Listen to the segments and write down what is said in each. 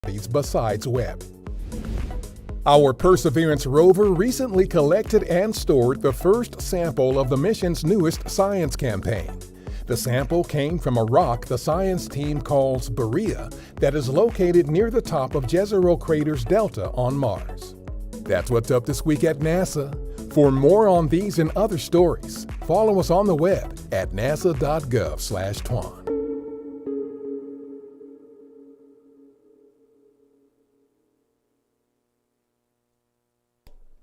besides Webb. Our Perseverance rover recently collected and stored the first sample of the mission's newest science campaign. The sample came from a rock the science team calls Berea that is located near the top of Jezero Crater's delta on Mars. That's what's up this week at NASA. For more on these and other stories, follow us on the web at nasa.gov/twan.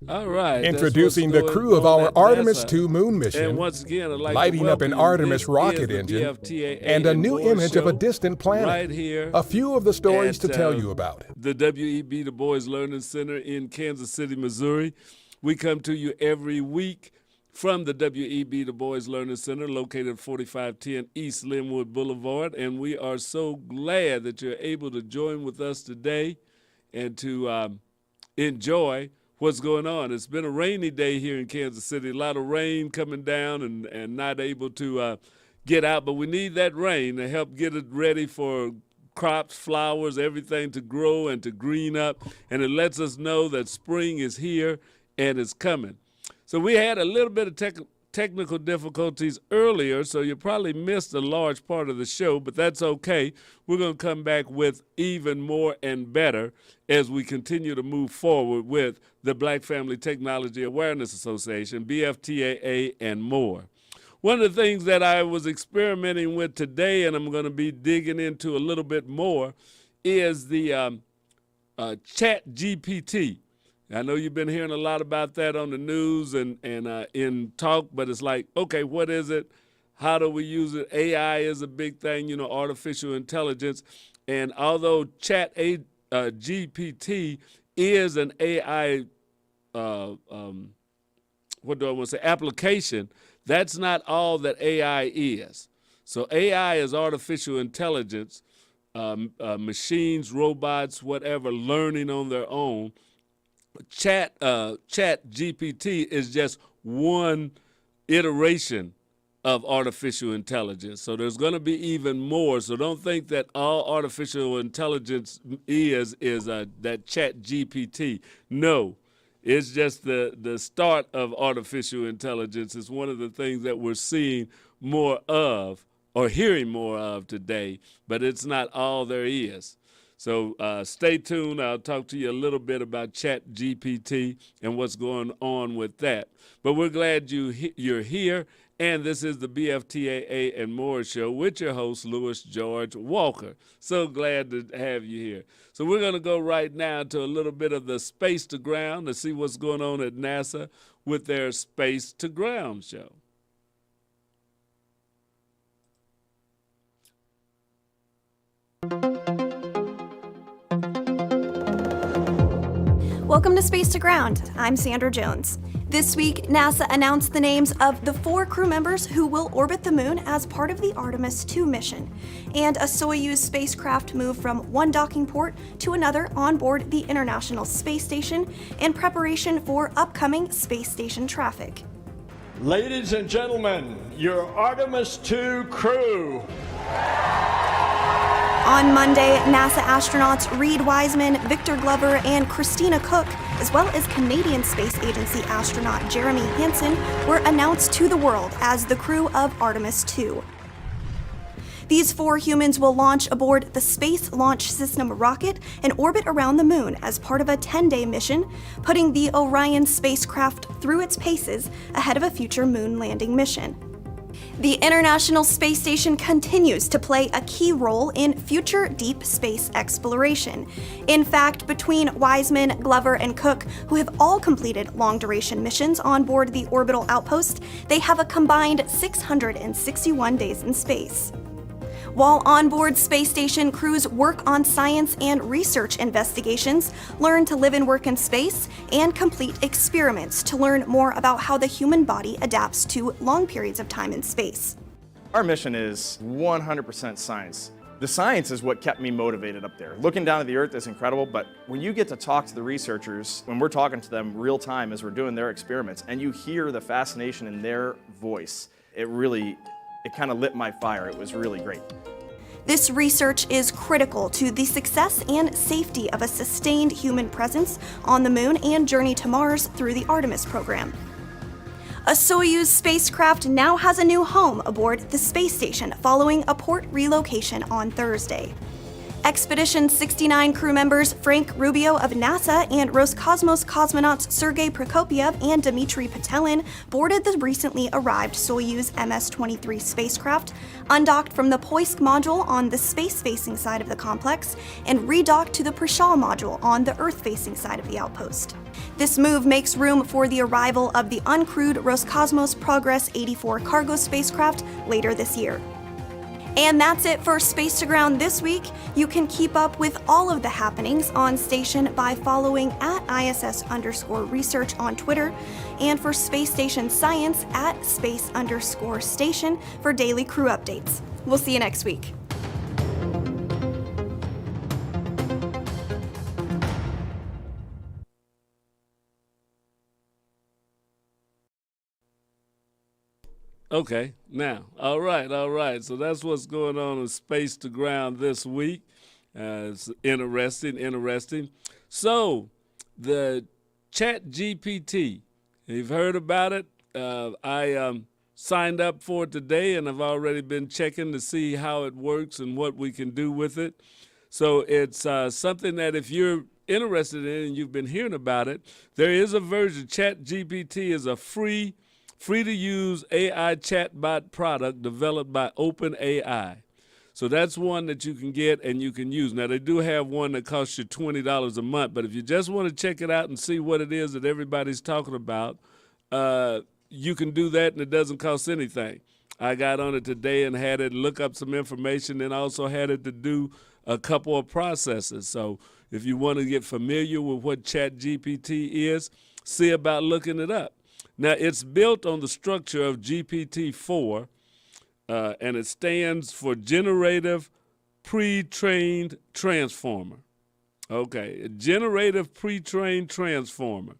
All right. Introducing the crew of our Artemis NASA. 2 moon mission, And once again, I'd like lighting to up an welcome you. Artemis This rocket is the engine, BFTAA and a new more image of a show distant planet. right here A few of the stories at, to tell you about. the W.E.B. Du Bois Learning Center in Kansas City, Missouri. We come to you every week from the W.E.B. Du Bois Learning Center, located at 4510 East Linwood Boulevard, and we are so glad that you're able to join with us today and to enjoy what's going on. It's been a rainy day here in Kansas City, a lot of rain coming down and not able to get out, but we need that rain to help get it ready for crops, flowers, everything to grow and to green up, and it lets us know that spring is here and it's coming. So we had a little bit of technical difficulties earlier, so you probably missed a large part of the show, but that's okay. We're going to come back with even more and better as we continue to move forward with the Black Family Technology Awareness Association, BFTAA, and more. One of the things that I was experimenting with today, and I'm going to be digging into a little bit more, is the Chat GPT. I know you've been hearing a lot about that on the news and in talk, but it's like, okay, what is it? How do we use it? AI is a big thing, artificial intelligence. And although Chat GPT is an AI, application, that's not all that AI is. So AI is artificial intelligence, machines, robots, whatever, learning on their own. Chat GPT is just one iteration of artificial intelligence. So there's going to be even more. So don't think that all artificial intelligence is that Chat GPT. No, it's just the start of artificial intelligence. It's one of the things that we're seeing more of or hearing more of today, but it's not all there is. So stay tuned. I'll talk to you a little bit about Chat GPT and what's going on with that. But we're glad you're here, and this is the BFTAA and More Show with your host, Louis George Walker. So glad to have you here. So we're going to go right now to a little bit of the Space to Ground to see what's going on at NASA with their Space to Ground show. Welcome to Space to Ground. I'm Sandra Jones. This week, NASA announced the names of the 4 crew members who will orbit the moon as part of the Artemis 2 mission, and a Soyuz spacecraft moved from one docking port to another on board the International Space Station in preparation for upcoming space station traffic. Ladies and gentlemen, your Artemis 2 crew. On Monday, NASA astronauts Reed Wiseman, Victor Glover, and Christina Cook, as well as Canadian Space Agency astronaut Jeremy Hansen, were announced to the world as the crew of Artemis 2. These 4 humans will launch aboard the Space Launch System rocket and orbit around the moon as part of a 10-day mission, putting the Orion spacecraft through its paces ahead of a future moon landing mission. The International Space Station continues to play a key role in future deep space exploration. In fact, between Wiseman, Glover, and Cook, who have all completed long-duration missions on board the orbital outpost, they have a combined 661 days in space. While onboard space station crews work on science and research investigations, learn to live and work in space, and complete experiments to learn more about how the human body adapts to long periods of time in space. Our mission is 100% science. The science is what kept me motivated up there. Looking down at the Earth is incredible, but when you get to talk to the researchers, when we're talking to them real time as we're doing their experiments, and you hear the fascination in their voice, it kind of lit my fire. It was really great. This research is critical to the success and safety of a sustained human presence on the moon and journey to Mars through the Artemis program. A Soyuz spacecraft now has a new home aboard the space station following a port relocation on Thursday. Expedition 69 crew members Frank Rubio of NASA and Roscosmos cosmonauts Sergei Prokopyev and Dmitry Petelin boarded the recently arrived Soyuz MS-23 spacecraft, undocked from the Poisk module on the space-facing side of the complex, and redocked to the Prishal module on the Earth-facing side of the outpost. This move makes room for the arrival of the uncrewed Roscosmos Progress 84 cargo spacecraft later this year. And that's it for Space to Ground this week. You can keep up with all of the happenings on station by following at ISS_research on Twitter, and for Space Station Science at space_station for daily crew updates. We'll see you next week. Okay, now, all right. So that's what's going on in Space to Ground this week. It's interesting. So, the Chat GPT, you've heard about it. I signed up for it today, and I've already been checking to see how it works and what we can do with it. So it's something that if you're interested in and you've been hearing about it, there is a version. Chat GPT is a free-to-use AI chatbot product developed by OpenAI. So that's one that you can get and you can use. Now, they do have one that costs you $20 a month, but if you just want to check it out and see what it is that everybody's talking about, you can do that, and it doesn't cost anything. I got on it today and had it look up some information, and also had it to do a couple of processes. So if you want to get familiar with what ChatGPT is, see about looking it up. Now, it's built on the structure of GPT-4, and it stands for Generative Pre-trained Transformer. Okay, a Generative Pre-trained Transformer.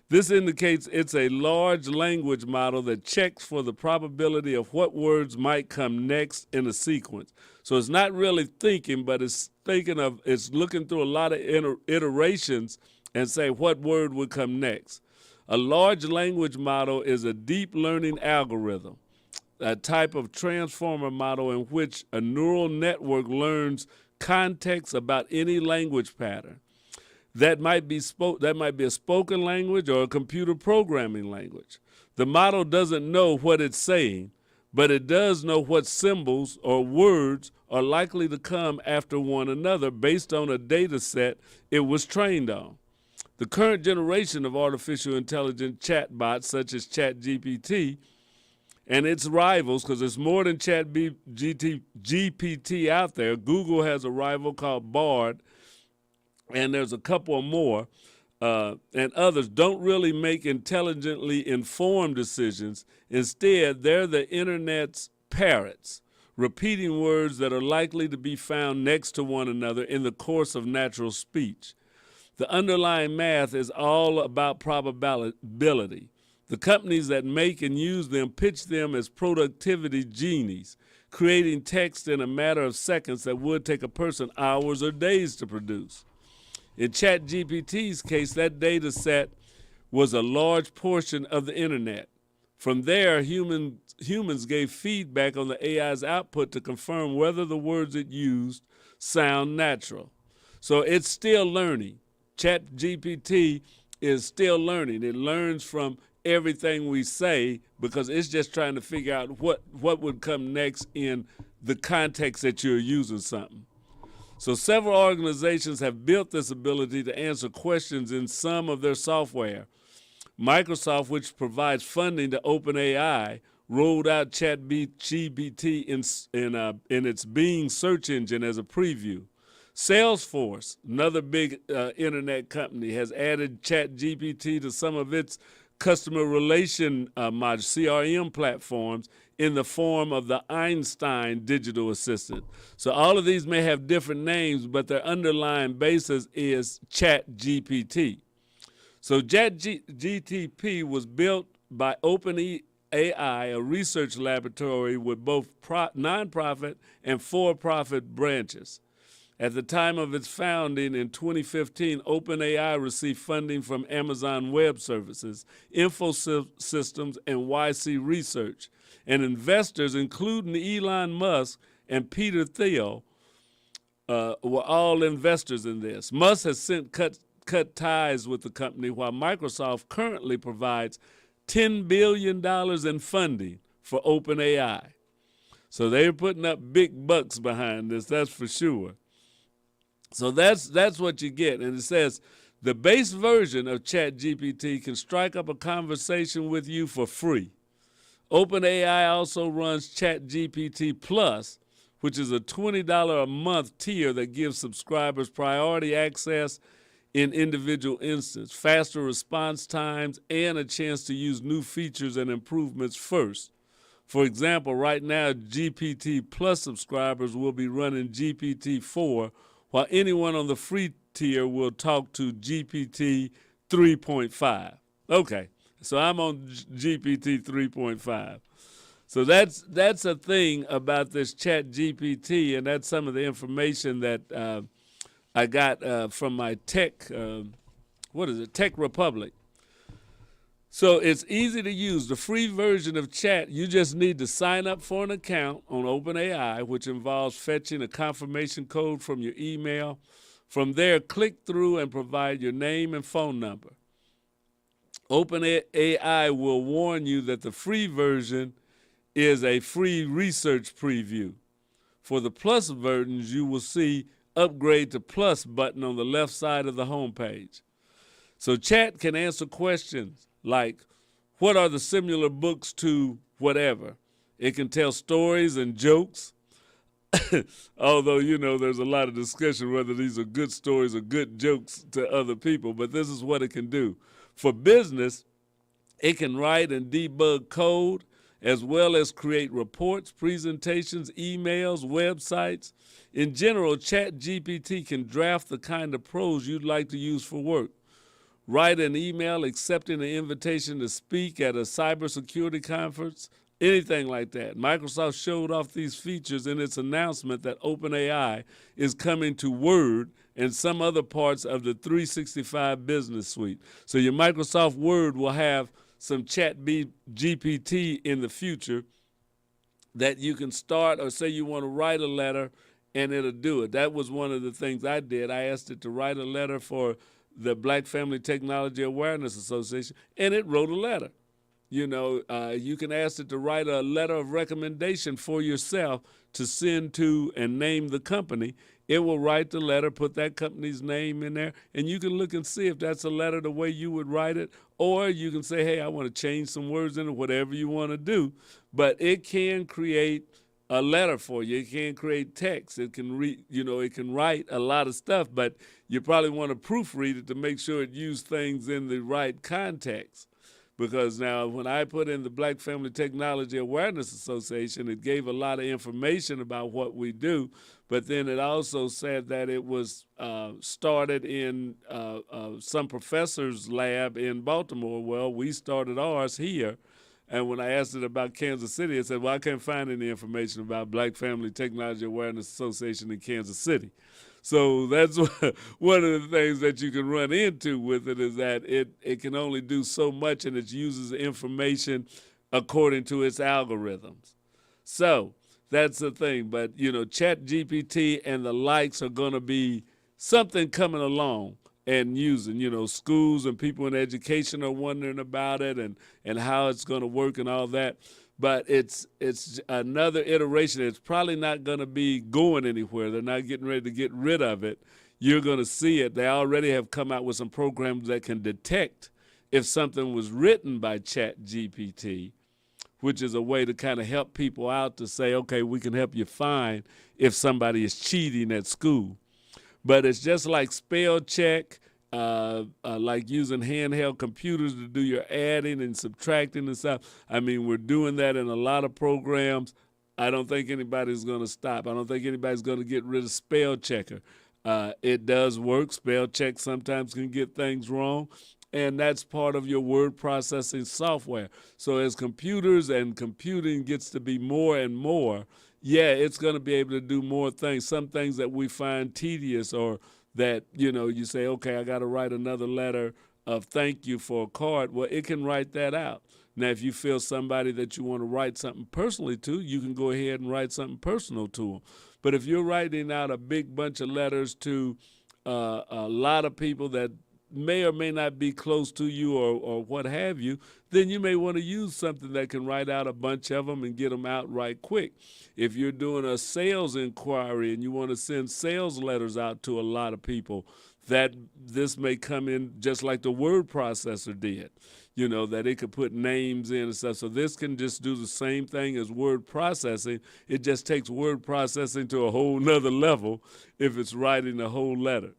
This indicates it's a large language model that checks for the probability of what words might come next in a sequence. So it's not really thinking, but it's looking through a lot of iterations and say what word would come next. A large language model is a deep learning algorithm, a type of transformer model in which a neural network learns context about any language pattern. That might be a spoken language or a computer programming language. The model doesn't know what it's saying, but it does know what symbols or words are likely to come after one another based on a data set it was trained on. The current generation of artificial intelligence chatbots, such as ChatGPT, and its rivals, because there's more than ChatGPT out there. Google has a rival called Bard, and there's a couple more, and others don't really make intelligently informed decisions. Instead, they're the internet's parrots, repeating words that are likely to be found next to one another in the course of natural speech. The underlying math is all about probability. The companies that make and use them pitch them as productivity genies, creating text in a matter of seconds that would take a person hours or days to produce. In ChatGPT's case, that data set was a large portion of the internet. From there, humans gave feedback on the AI's output to confirm whether the words it used sound natural. So it's still learning. ChatGPT is still learning. It learns from everything we say because it's just trying to figure out what would come next in the context that you're using something. So several organizations have built this ability to answer questions in some of their software. Microsoft, which provides funding to OpenAI, rolled out ChatGPT in its Bing search engine as a preview. Salesforce, another big internet company, has added ChatGPT to some of its customer relation CRM platforms in the form of the Einstein digital assistant. So all of these may have different names, but their underlying basis is ChatGPT. So ChatGPT was built by OpenAI AI, a research laboratory with both nonprofit and for-profit branches. At the time of its founding in 2015, OpenAI received funding from Amazon Web Services, Infosystems, and YC Research. And investors, including Elon Musk and Peter Thiel, were all investors in this. Musk has since cut ties with the company, while Microsoft currently provides $10 billion in funding for OpenAI. So they're putting up big bucks behind this, that's for sure. So that's what you get. And it says, the base version of ChatGPT can strike up a conversation with you for free. OpenAI also runs ChatGPT Plus, which is a $20 a month tier that gives subscribers priority access in individual instances, faster response times, and a chance to use new features and improvements first. For example, right now, GPT Plus subscribers will be running GPT-4, while anyone on the free tier will talk to GPT 3.5. Okay, so I'm on GPT 3.5. So that's a thing about this Chat GPT, and that's some of the information that I got from my Tech Republic. So it's easy to use. The free version of Chat, you just need to sign up for an account on OpenAI, which involves fetching a confirmation code from your email. From there, click through and provide your name and phone number. OpenAI will warn you that the free version is a free research preview. For the Plus versions, you will see Upgrade to Plus button on the left side of the homepage. So Chat can answer questions like, what are the similar books to whatever? It can tell stories and jokes, although, there's a lot of discussion whether these are good stories or good jokes to other people, but this is what it can do. For business, it can write and debug code, as well as create reports, presentations, emails, websites. In general, ChatGPT can draft the kind of prose you'd like to use for work. Write an email accepting an invitation to speak at a cybersecurity conference, anything like that. Microsoft showed off these features in its announcement that OpenAI is coming to Word and some other parts of the 365 business suite. So your Microsoft Word will have some ChatGPT in the future that you can start, or say you want to write a letter and it'll do it. That was one of the things I did. I asked it to write a letter for the Black Family Technology Awareness Association, and it wrote a letter. You can ask it to write a letter of recommendation for yourself to send to and name the company. It will write the letter, put that company's name in there, and you can look and see if that's a letter the way you would write it, or you can say, hey, I want to change some words in it, whatever you want to do. But it can create a letter for you. It can create text. It can it can write a lot of stuff, but you probably want to proofread it to make sure it used things in the right context. Because now when I put in the Black Family Technology Awareness Association, it gave a lot of information about what we do, but then it also said that it was started in some professor's lab in Baltimore. Well, we started ours here. And when I asked it about Kansas City, it said, well, I can't find any information about Black Family Technology Awareness Association in Kansas City. So that's one of the things that you can run into with it, is that it can only do so much, and it uses information according to its algorithms. So that's the thing. But, ChatGPT and the likes are going to be something coming along and using. Schools and people in education are wondering about it and how it's going to work and all that. But it's another iteration. It's probably not going to be going anywhere. They're not getting ready to get rid of it. You're going to see it. They already have come out with some programs that can detect if something was written by ChatGPT, which is a way to kind of help people out to say, okay, we can help you find if somebody is cheating at school. But it's just like spell check, like using handheld computers to do your adding and subtracting and stuff. I mean, we're doing that in a lot of programs. I don't think anybody's going to stop. I don't think anybody's going to get rid of spell checker. It does work. Spell check sometimes can get things wrong. and that's part of your word processing software. So as computers and computing gets to be more and more, yeah, it's going to be able to do more things. Some things that we find tedious, or that, you say, okay, I got to write another letter of thank you for a card. Well, it can write that out. Now, if you feel somebody that you want to write something personally to, you can go ahead and write something personal to them. But if you're writing out a big bunch of letters to a lot of people that may or may not be close to you, or what have you, then you may want to use something that can write out a bunch of them and get them out right quick. If you're doing a sales inquiry and you want to send sales letters out to a lot of people, that this may come in just like the word processor did, that it could put names in and stuff. So this can just do the same thing as word processing. It just takes word processing to a whole nother level if it's writing a whole letter.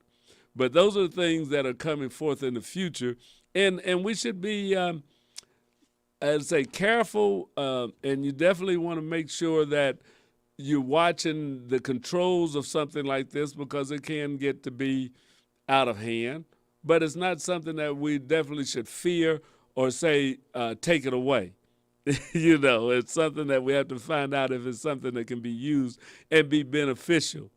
But those are the things that are coming forth in the future. And we should be, I'd say, careful, and you definitely want to make sure that you're watching the controls of something like this, because it can get to be out of hand. But it's not something that we definitely should fear or say, take it away. It's something that we have to find out if it's something that can be used and be beneficial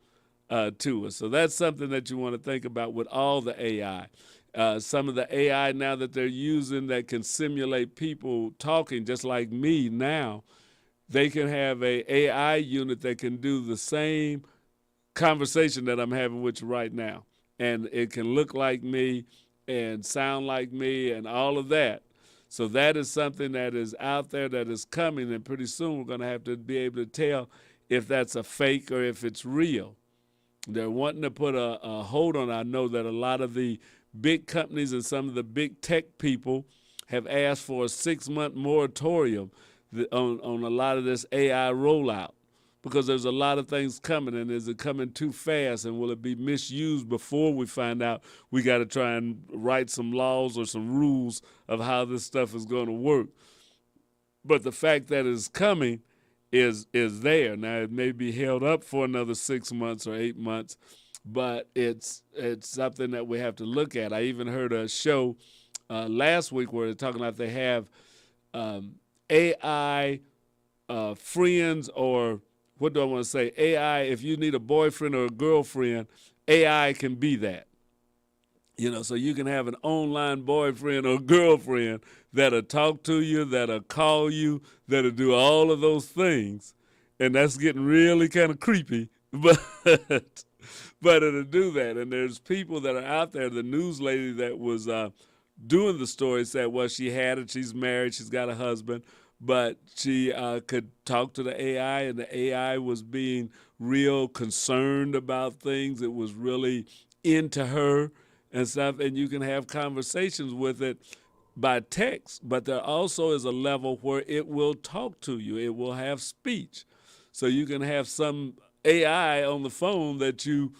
to us. So that's something that you want to think about with all the AI. Some of the AI now that they're using that can simulate people talking just like me now, they can have a AI unit that can do the same conversation that I'm having with you right now. And it can look like me and sound like me and all of that. So that is something that is out there that is coming, and pretty soon we're going to have to be able to tell if that's a fake or if it's real. They're wanting to put a hold on it. I know that a lot of the big companies and some of the big tech people have asked for a 6-month moratorium on a lot of this AI rollout, because there's a lot of things coming, and is it coming too fast, and will it be misused before we find out we got to try and write some laws or some rules of how this stuff is going to work. But the fact that it's coming is there. Now, it may be held up for another 6 months or 8 months, but it's something that we have to look at. I even heard a show last week where they're talking about they have AI friends, or what do I want to say? AI, if you need a boyfriend or a girlfriend, AI can be that. So you can have an online boyfriend or girlfriend that'll talk to you, that'll call you, that'll do all of those things. And that's getting really kind of creepy, but it'll do that. And there's people that are out there. The news lady that was doing the story said, well, she had it, she's married, she's got a husband, but she could talk to the AI, and the AI was being real concerned about things. It was really into her and stuff, and you can have conversations with it by text, but there also is a level where it will talk to you. It will have speech. So you can have some AI on the phone that you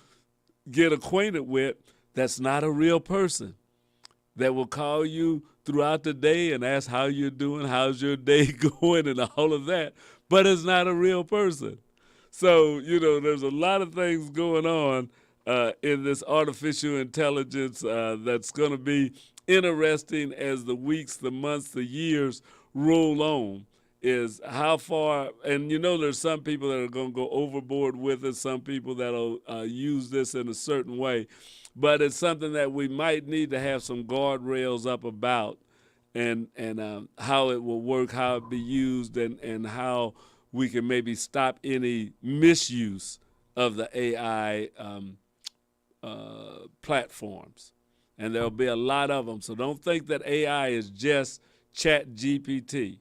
get acquainted with that's not a real person, that will call you throughout the day and ask how you're doing, how's your day going, and all of that, but it's not a real person. So, there's a lot of things going on in this artificial intelligence that's going to be interesting as the weeks, the months, the years roll on, is how far, and there's some people that are going to go overboard with it, some people that'll use this in a certain way, but it's something that we might need to have some guardrails up about, and how it will work, how it be used, and how we can maybe stop any misuse of the AI platforms. And there'll be a lot of them. So don't think that AI is just Chat GPT.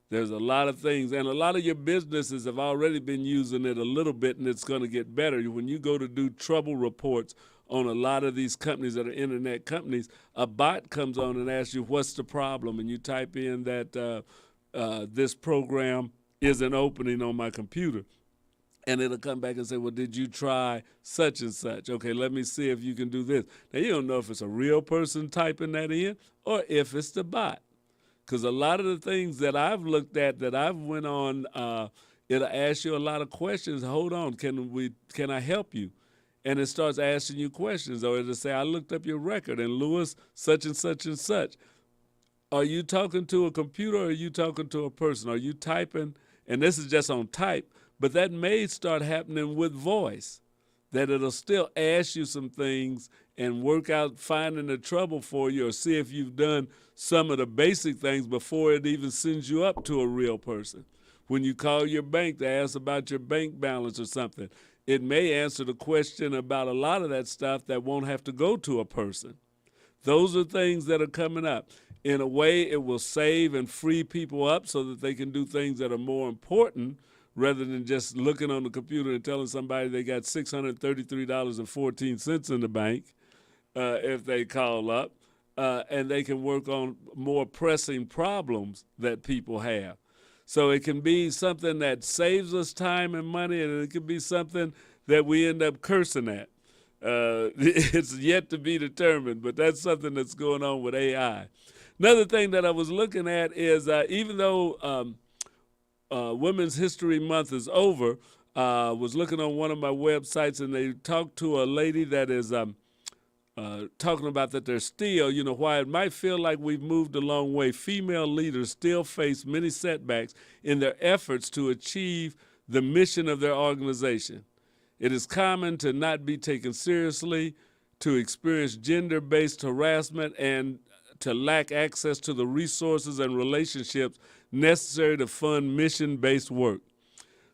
There's a lot of things, and a lot of your businesses have already been using it a little bit, and it's going to get better. When you go to do trouble reports on a lot of these companies that are internet companies, a bot comes on and asks you, what's the problem? And you type in that this program isn't opening on my computer. And it'll come back and say, well, did you try such and such? Okay, let me see if you can do this. Now, you don't know if it's a real person typing that in or if it's the bot. Because a lot of the things that I've looked at, that I've went on, it'll ask you a lot of questions. Hold on, can I help you? and it starts asking you questions, or it'll say, I looked up your record, and Lewis, such and such and such. Are you talking to a computer, or are you talking to a person? Are you typing? And this is just on type, but that may start happening with voice, that it'll still ask you some things and work out finding the trouble for you, or see if you've done some of the basic things before it even sends you up to a real person. When you call your bank to ask about your bank balance or something, it may answer the question about a lot of that stuff that won't have to go to a person. Those are things that are coming up. In a way, it will save and free people up so that they can do things that are more important rather than just looking on the computer and telling somebody they got $633.14 in the bank if they call up, and they can work on more pressing problems that people have. So it can be something that saves us time and money, and it can be something that we end up cursing at. It's yet to be determined, but that's something that's going on with AI. Another thing that I was looking at is even though Women's History Month is over, I was looking on one of my websites, and they talked to a lady that is talking about that there's still, while it might feel like we've moved a long way, female leaders still face many setbacks in their efforts to achieve the mission of their organization. It is common to not be taken seriously, to experience gender-based harassment, and to lack access to the resources and relationships necessary to fund mission-based work.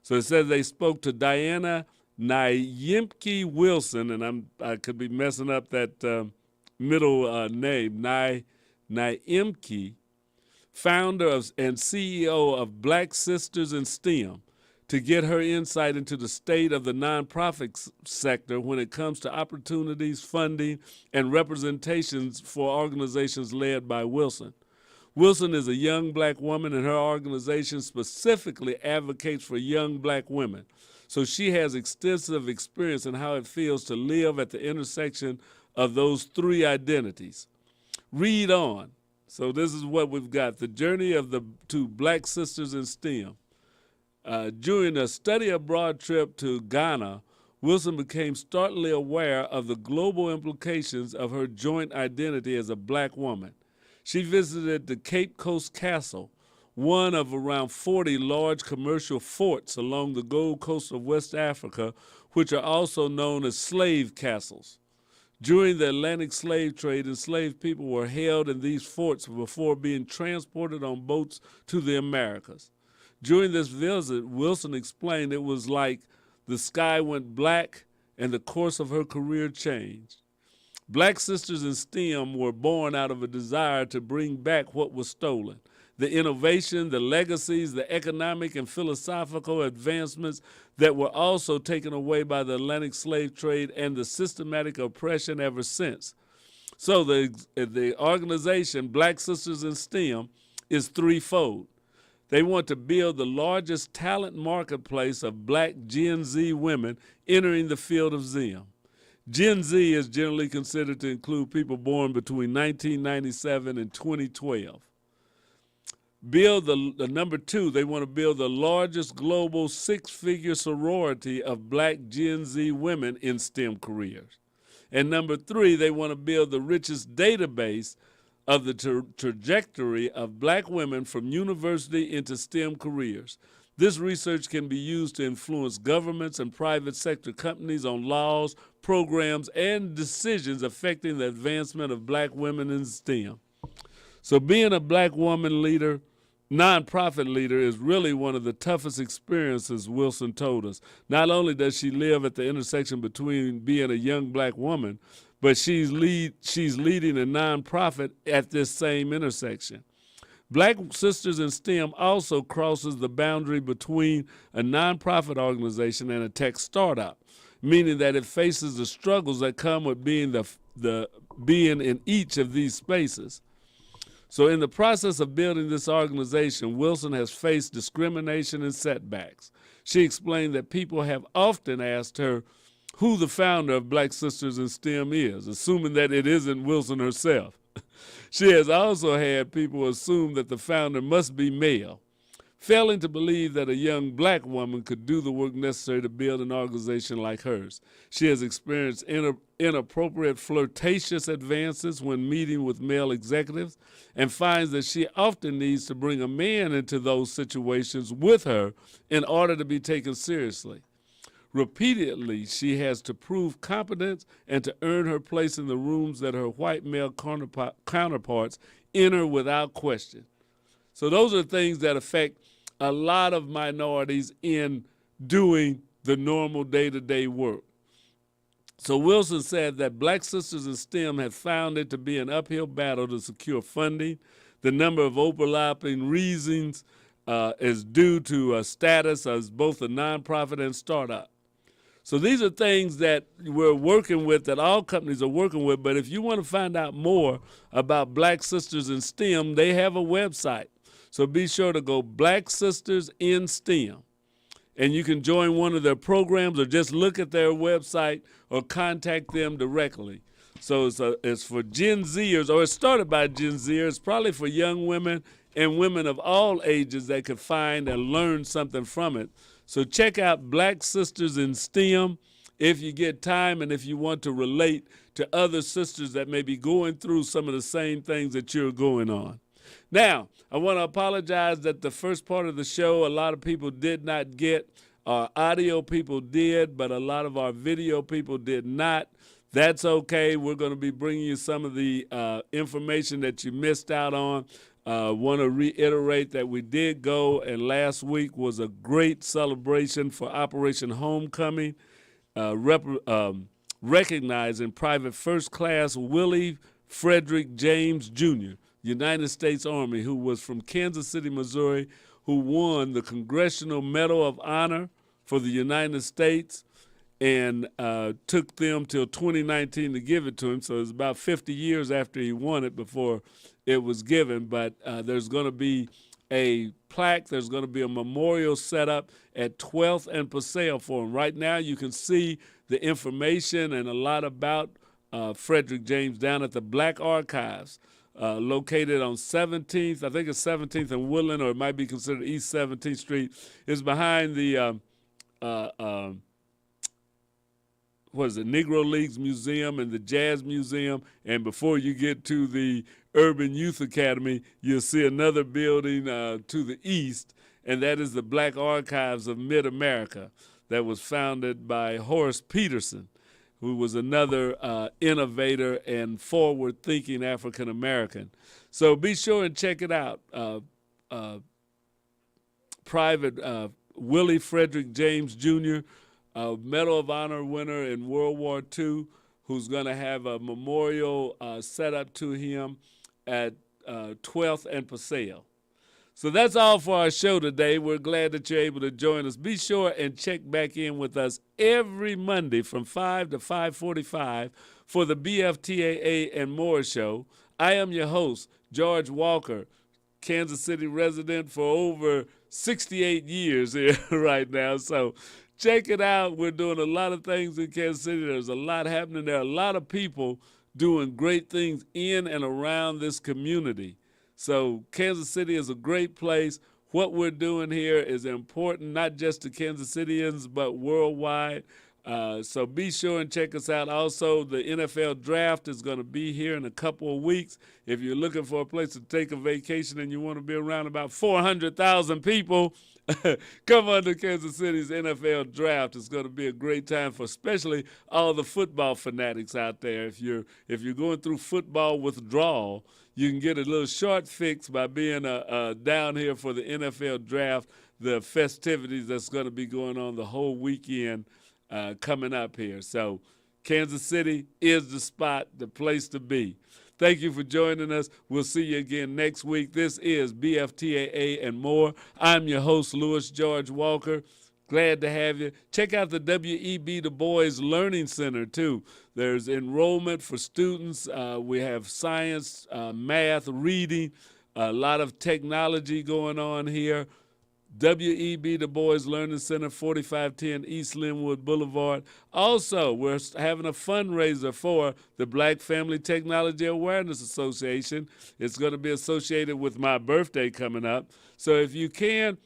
So it says they spoke to Diana Nyimke Wilson, and I could be messing up that middle name, Nyimke, founder and CEO of Black Sisters in STEM, to get her insight into the state of the nonprofit sector when it comes to opportunities, funding, and representations for organizations led by Wilson. Wilson is a young black woman, and her organization specifically advocates for young black women. So she has extensive experience in how it feels to live at the intersection of those three identities. Read on. So this is what we've got, the journey of the two Black Sisters in STEM. During a study abroad trip to Ghana, Wilson became startlingly aware of the global implications of her joint identity as a black woman. She visited the Cape Coast Castle, one of around 40 large commercial forts along the Gold Coast of West Africa, which are also known as slave castles. During the Atlantic slave trade, enslaved people were held in these forts before being transported on boats to the Americas. During this visit, Wilson explained it was like the sky went black and the course of her career changed. Black Sisters in STEM were born out of a desire to bring back what was stolen. The innovation, the legacies, the economic and philosophical advancements that were also taken away by the Atlantic slave trade and the systematic oppression ever since. So the organization, Black Sisters in STEM, is threefold. They want to build the largest talent marketplace of black Gen Z women entering the field of STEM. Gen Z is generally considered to include people born between 1997 and 2012. Build the number two, they want to build the largest global six-figure sorority of black Gen Z women in STEM careers. And number three, they want to build the richest database of the trajectory of black women from university into STEM careers. This research can be used to influence governments and private sector companies on laws, programs, and decisions affecting the advancement of black women in STEM. So being a black woman leader, nonprofit leader, is really one of the toughest experiences, Wilson told us. Not only does she live at the intersection between being a young black woman, but she's leading a nonprofit at this same intersection. Black Sisters in STEM also crosses the boundary between a nonprofit organization and a tech startup, meaning that it faces the struggles that come with being being in each of these spaces. So in the process of building this organization, Wilson has faced discrimination and setbacks. She explained that people have often asked her who the founder of Black Sisters in STEM is, assuming that it isn't Wilson herself. She has also had people assume that the founder must be male. failing to believe that a young black woman could do the work necessary to build an organization like hers. She has experienced inappropriate flirtatious advances when meeting with male executives and finds that she often needs to bring a man into those situations with her in order to be taken seriously. Repeatedly, she has to prove competence and to earn her place in the rooms that her white male counterparts enter without question. So those are things that affect a lot of minorities in doing the normal day-to-day work. So Wilson said that Black Sisters in STEM have found it to be an uphill battle to secure funding. The number of overlapping reasons is due to status as both a nonprofit and startup. So these are things that we're working with, that all companies are working with. But if you want to find out more about Black Sisters in STEM, they have a website. So be sure to go Black Sisters in STEM. And you can join one of their programs or just look at their website or contact them directly. So it's for Gen Zers, or it started by Gen Zers, probably for young women and women of all ages that could find and learn something from it. So check out Black Sisters in STEM if you get time and if you want to relate to other sisters that may be going through some of the same things that you're going on. Now, I want to apologize that the first part of the show, a lot of people did not get. Our audio people did, but a lot of our video people did not. That's okay. We're going to be bringing you some of the information that you missed out on. Want to reiterate that we did go, and last week was a great celebration for Operation Homecoming, recognizing Private First Class Willie Frederick James Jr., United States Army, who was from Kansas City, Missouri, who won the Congressional Medal of Honor for the United States, and took them till 2019 to give it to him. So it was about 50 years after he won it before it was given. But there's going to be a plaque. There's going to be a memorial set up at 12th and Paseo for him. Right now you can see the information and a lot about Frederick James down at the Black Archives, located on 17th. I think it's 17th and Woodland, or it might be considered East 17th Street. It's behind the Negro Leagues Museum and the Jazz Museum. And before you get to the Urban Youth Academy, you'll see another building to the east, and that is the Black Archives of Mid-America that was founded by Horace Peterson, who was another innovator and forward-thinking African-American. So be sure and check it out. Private Willie Frederick James Jr., Medal of Honor winner in World War II, who's going to have a memorial set up to him at 12th and Paseo. So that's all for our show today. We're glad that you're able to join us. Be sure and check back in with us every Monday from 5 to 5:45 for the BFTAA and More show. I am your host, George Walker, Kansas City resident for over 68 years here right now. So check it out. We're doing a lot of things in Kansas City. There's a lot happening there. A lot of people doing great things in and around this community. So Kansas City is a great place. What we're doing here is important, not just to Kansas Cityans, but worldwide. So be sure and check us out. Also, the NFL draft is going to be here in a couple of weeks. If you're looking for a place to take a vacation and you want to be around about 400,000 people, come on to Kansas City's NFL draft. It's going to be a great time for especially all the football fanatics out there. If you're going through football withdrawal, you can get a little short fix by being down here for the NFL draft, the festivities that's going to be going on the whole weekend coming up here. So Kansas City is the spot, the place to be. Thank you for joining us. We'll see you again next week. This is BFTAA and More. I'm your host, Louis George Walker. Glad to have you. Check out the W.E.B. Du Bois Learning Center, too. There's enrollment for students. We have science, math, reading, a lot of technology going on here. W.E.B. Du Bois Learning Center, 4510 East Linwood Boulevard. Also, we're having a fundraiser for the Black Family Technology Awareness Association. It's going to be associated with my birthday coming up. So if you can,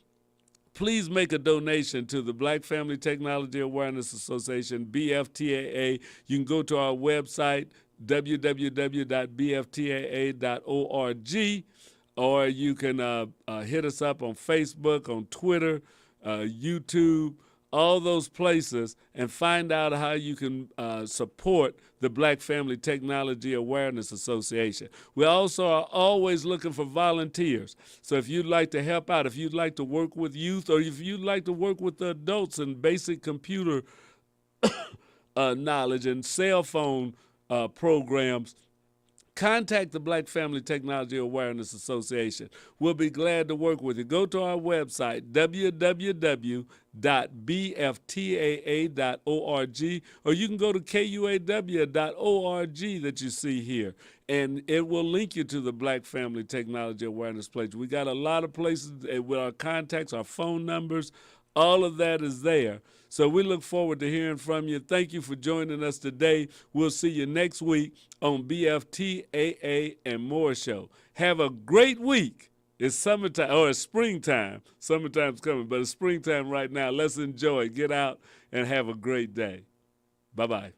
please make a donation to the Black Family Technology Awareness Association, BFTAA. You can go to our website, www.bftaa.org, or you can hit us up on Facebook, on Twitter, YouTube, all those places, and find out how you can support the Black Family Technology Awareness Association. We also are always looking for volunteers. So if you'd like to help out, if you'd like to work with youth, or if you'd like to work with the adults in basic computer knowledge and cell phone programs, contact the Black Family Technology Awareness Association. We'll be glad to work with you. Go to our website, www.bftaa.org, or you can go to KUAW.org that you see here, and it will link you to the Black Family Technology Awareness page. We got a lot of places with our contacts, our phone numbers, all of that is there. So we look forward to hearing from you. Thank you for joining us today. We'll see you next week on BFTAA and More Show. Have a great week. It's summertime, or it's springtime. Summertime's coming, but it's springtime right now. Let's enjoy it. Get out and have a great day. Bye-bye.